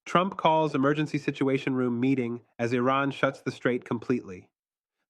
Trump calls emergency situation room meeting as Iran shuts the strait completely.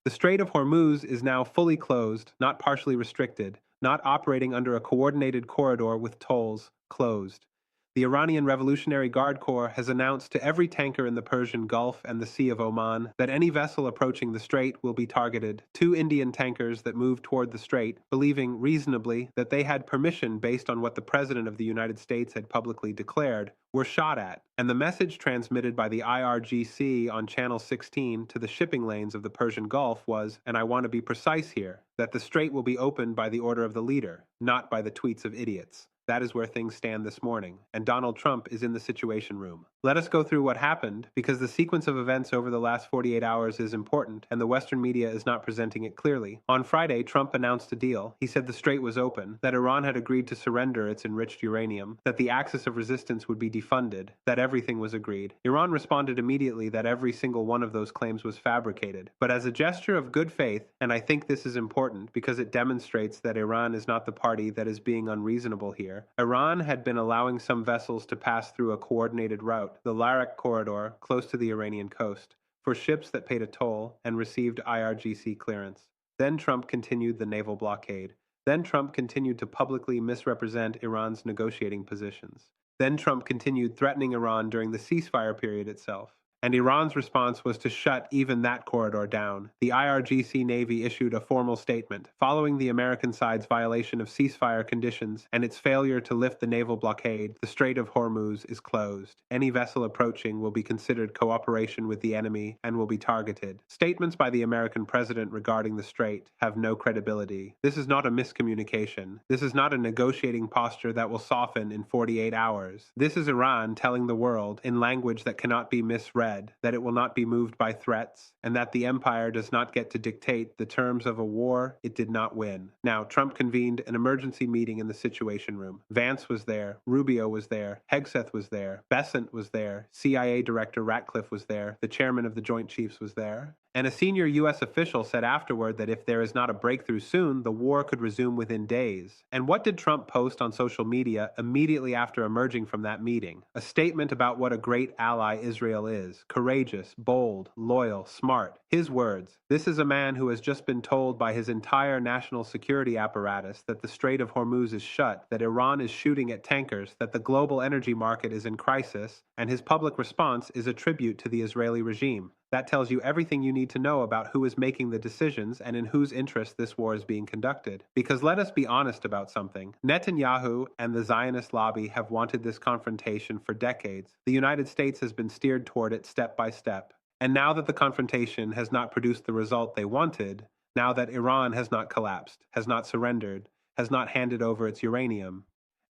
The Strait of Hormuz is now fully closed, not partially restricted, not operating under a coordinated corridor with tolls, closed. The Iranian Revolutionary Guard Corps has announced to every tanker in the Persian Gulf and the Sea of Oman that any vessel approaching the strait will be targeted. Two Indian tankers that moved toward the strait, believing reasonably that they had permission based on what the President of the United States had publicly declared, were shot at, and the message transmitted by the IRGC on Channel 16 to the shipping lanes of the Persian Gulf was, and I want to be precise here, that the strait will be opened by the order of the leader, not by the tweets of idiots. That is where things stand this morning, and Donald Trump is in the Situation Room. Let us go through what happened, because the sequence of events over the last 48 hours is important, and the Western media is not presenting it clearly. On Friday, Trump announced a deal. He said the strait was open, that Iran had agreed to surrender its enriched uranium, that the axis of resistance would be defunded, that everything was agreed. Iran responded immediately that every single one of those claims was fabricated. But as a gesture of good faith, and I think this is important because it demonstrates that Iran is not the party that is being unreasonable here, Iran had been allowing some vessels to pass through a coordinated route, the Larak corridor, close to the Iranian coast, for ships that paid a toll and received IRGC clearance. Then Trump continued the naval blockade. Then Trump continued to publicly misrepresent Iran's negotiating positions. Then Trump continued threatening Iran during the ceasefire period itself. And Iran's response was to shut even that corridor down. The IRGC Navy issued a formal statement following the American side's violation of ceasefire conditions and its failure to lift the naval blockade. The Strait of Hormuz is closed. Any vessel approaching will be considered cooperation with the enemy and will be targeted. Statements by the American president regarding the strait have no credibility. This is not a miscommunication. This is not a negotiating posture that will soften in 48 hours. This is Iran telling the world in language that cannot be misread that it will not be moved by threats, and that the empire does not get to dictate the terms of a war it did not win. Now, Trump convened an emergency meeting in the Situation Room. Vance was there, Rubio was there, Hegseth was there, Bessent was there, CIA Director Ratcliffe was there, the chairman of the Joint Chiefs was there. And a senior U.S. official said afterward that if there is not a breakthrough soon, the war could resume within days. And what did Trump post on social media immediately after emerging from that meeting? A statement about what a great ally Israel is: courageous, bold, loyal, smart. His words: "This is a man who has just been told by his entire national security apparatus that the Strait of Hormuz is shut, that Iran is shooting at tankers, that the global energy market is in crisis, and his public response is a tribute to the Israeli regime." That tells you everything you need to know about who is making the decisions and in whose interest this war is being conducted. Because let us be honest about something. Netanyahu and the Zionist lobby have wanted this confrontation for decades. The United States has been steered toward it step by step. And now that the confrontation has not produced the result they wanted, now that Iran has not collapsed, has not surrendered, has not handed over its uranium,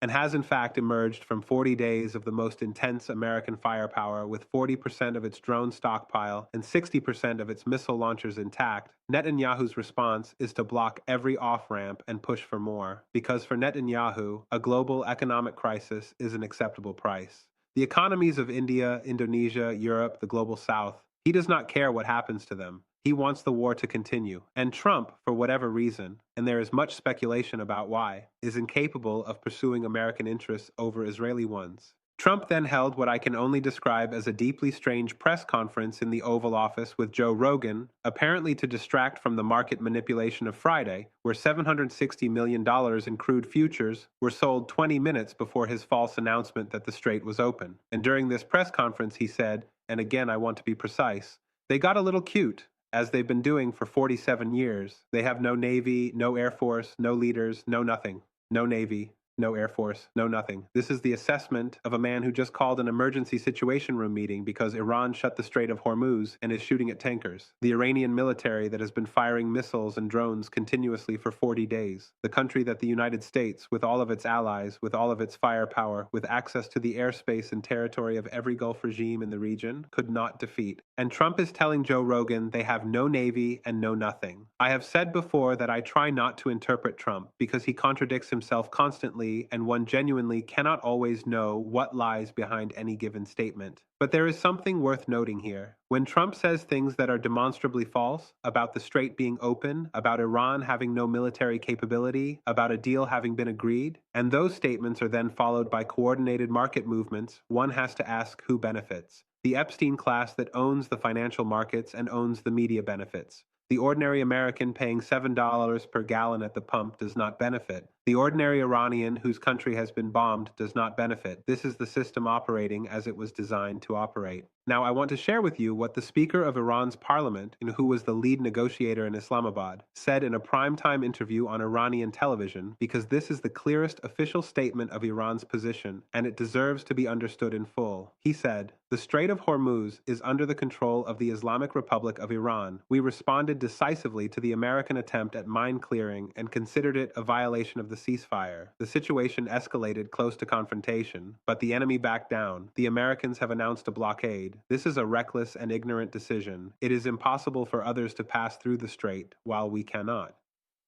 and has in fact emerged from 40 days of the most intense American firepower with 40% of its drone stockpile and 60% of its missile launchers intact, Netanyahu's response is to block every off-ramp and push for more, because for Netanyahu, a global economic crisis is an acceptable price. The economies of India, Indonesia, Europe, the global south, he does not care what happens to them. He wants the war to continue. And Trump, for whatever reason, and there is much speculation about why, is incapable of pursuing American interests over Israeli ones. Trump then held what I can only describe as a deeply strange press conference in the Oval Office with Joe Rogan, apparently to distract from the market manipulation of Friday, where $760 million in crude futures were sold 20 minutes before his false announcement that the strait was open. And during this press conference, he said, and again I want to be precise, they got a little cute, as they've been doing for 47 years. They have no Navy, no Air Force, no leaders, no nothing. No Navy, no Air Force, no nothing. This is the assessment of a man who just called an emergency situation room meeting because Iran shut the Strait of Hormuz and is shooting at tankers. The Iranian military that has been firing missiles and drones continuously for 40 days. The country that the United States, with all of its allies, with all of its firepower, with access to the airspace and territory of every Gulf regime in the region, could not defeat. And Trump is telling Joe Rogan they have no Navy and no nothing. I have said before that I try not to interpret Trump because he contradicts himself constantly confidently, and one genuinely cannot always know what lies behind any given statement. But there is something worth noting here. When Trump says things that are demonstrably false about the strait being open, about Iran having no military capability, about a deal having been agreed, and those statements are then followed by coordinated market movements, one has to ask who benefits. The Epstein class that owns the financial markets and owns the media benefits. The ordinary American paying $7 per gallon at the pump does not benefit. The ordinary Iranian whose country has been bombed does not benefit. This is the system operating as it was designed to operate. Now, I want to share with you what the Speaker of Iran's parliament, and who was the lead negotiator in Islamabad, said in a primetime interview on Iranian television, because this is the clearest official statement of Iran's position, and it deserves to be understood in full. He said, "The Strait of Hormuz is under the control of the Islamic Republic of Iran. We responded decisively to the American attempt at mine clearing and considered it a violation of the ceasefire. The situation escalated close to confrontation, but the enemy backed down. The Americans have announced a blockade. This is a reckless and ignorant decision. It is impossible for others to pass through the strait while we cannot.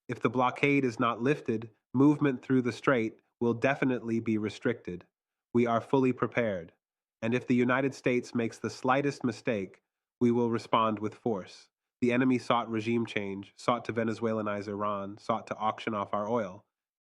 If the blockade is not lifted, movement through the strait will definitely be restricted. We are fully prepared. And if the United States makes the slightest mistake, we will respond with force. The enemy sought regime change, sought to Venezuelanize Iran, sought to auction off our oil.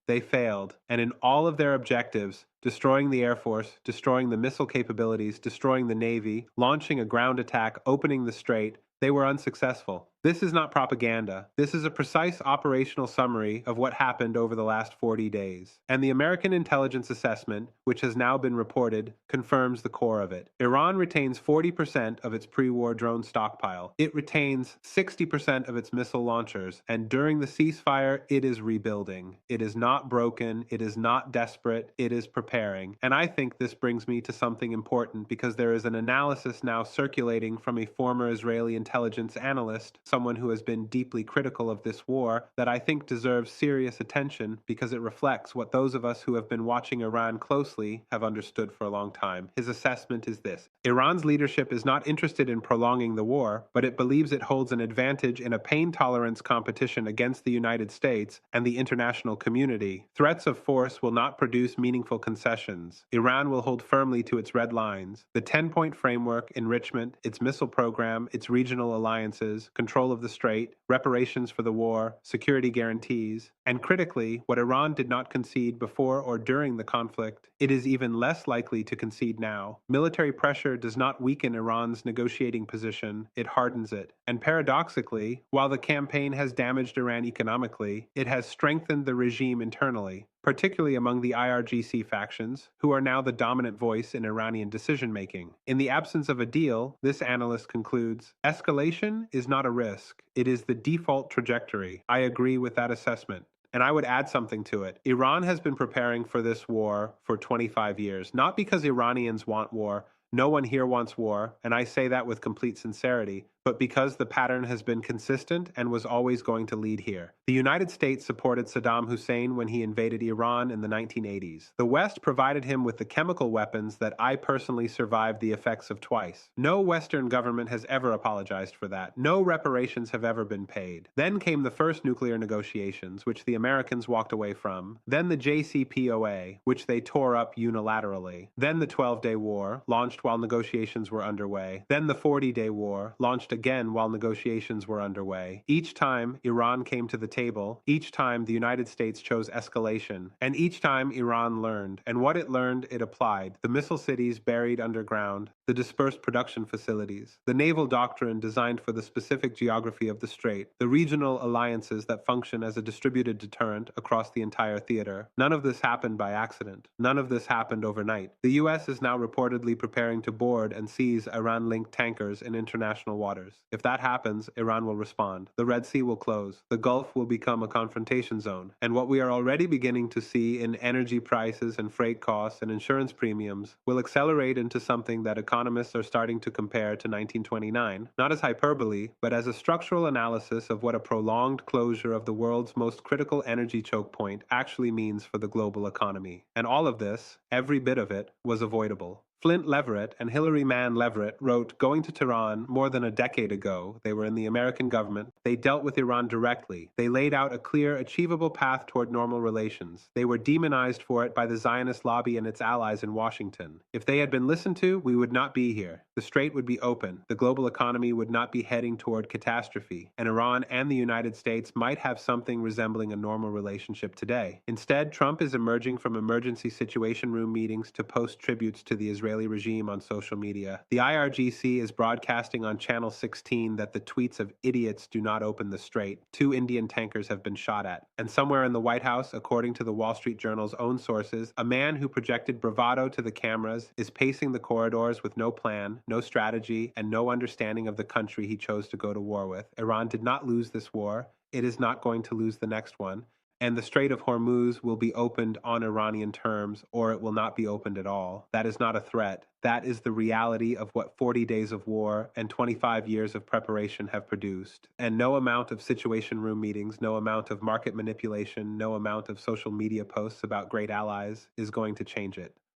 They failed, and in all of their objectives, destroying the Air Force, destroying the missile capabilities, destroying the Navy, launching a ground attack, opening the strait, they were unsuccessful. This is not propaganda. This is a precise operational summary of what happened over the last 40 days. And the American intelligence assessment, which has now been reported, confirms the core of it. Iran retains 40% of its pre-war drone stockpile. It retains 60% of its missile launchers, and during the ceasefire, it is rebuilding. It is not broken. It is not desperate. It is preparing. And I think this brings me to something important, because there is an analysis now circulating from a former Israeli intelligence analyst, someone who has been deeply critical of this war, that I think deserves serious attention because it reflects what those of us who have been watching Iran closely have understood for a long time. His assessment is this: Iran's leadership is not interested in prolonging the war, but it believes it holds an advantage in a pain tolerance competition against the United States and the international community. Threats of force will not produce meaningful concessions. Iran will hold firmly to its red lines: the 10-point framework, enrichment, its missile program, its regional alliances, control of the strait, reparations for the war, security guarantees, and critically, what Iran did not concede before or during the conflict, it is even less likely to concede now. Military pressure does not weaken Iran's negotiating position, it hardens it. And paradoxically, while the campaign has damaged Iran economically, it has strengthened the regime internally, particularly among the IRGC factions, who are now the dominant voice in Iranian decision-making. In the absence of a deal, this analyst concludes, escalation is not a risk, it is the default trajectory. I agree with that assessment. And I would add something to it. Iran has been preparing for this war for 25 years, not because Iranians want war. No one here wants war, and I say that with complete sincerity, but because the pattern has been consistent and was always going to lead here. The United States supported Saddam Hussein when he invaded Iran in the 1980s. The West provided him with the chemical weapons that I personally survived the effects of twice. No Western government has ever apologized for that. No reparations have ever been paid. Then came the first nuclear negotiations, which the Americans walked away from. Then the JCPOA, which they tore up unilaterally. Then the 12-Day War, launched while negotiations were underway. Then the 40-Day War, launched again while negotiations were underway. Each time Iran came to the table, each time the United States chose escalation, and each time Iran learned. And what it learned, it applied. The missile cities buried underground, the dispersed production facilities, the naval doctrine designed for the specific geography of the strait, the regional alliances that function as a distributed deterrent across the entire theater. None of this happened by accident. None of this happened overnight. The U.S. is now reportedly preparing to board and seize Iran-linked tankers in international waters. If that happens, Iran will respond. The Red Sea will close. The Gulf will become a confrontation zone. And what we are already beginning to see in energy prices and freight costs and insurance premiums will accelerate into something that economists are starting to compare to 1929, not as hyperbole, but as a structural analysis of what a prolonged closure of the world's most critical energy choke point actually means for the global economy. And all of this, every bit of it, was avoidable. Flint Leverett and Hilary Mann Leverett wrote, "Going to Tehran more than a decade ago, they were in the American government. They dealt with Iran directly. They laid out a clear, achievable path toward normal relations. They were demonized for it by the Zionist lobby and its allies in Washington. If they had been listened to, we would not be here. The strait would be open. The global economy would not be heading toward catastrophe, and Iran and the United States might have something resembling a normal relationship today. Instead, Trump is emerging from emergency situation room meetings to post tributes to the Israeli regime on social media. The IRGC is broadcasting on Channel 16 that the tweets of idiots do not open the strait. 2 Indian tankers have been shot at. And somewhere in the White House, according to the Wall Street Journal's own sources, a man who projected bravado to the cameras is pacing the corridors with no plan, no strategy, and no understanding of the country he chose to go to war with. Iran did not lose this war. It is not going to lose the next one. And the Strait of Hormuz will be opened on Iranian terms, or it will not be opened at all. That is not a threat. That is the reality of what 40 days of war and 25 years of preparation have produced. And no amount of situation room meetings, no amount of market manipulation, no amount of social media posts about great allies is going to change it.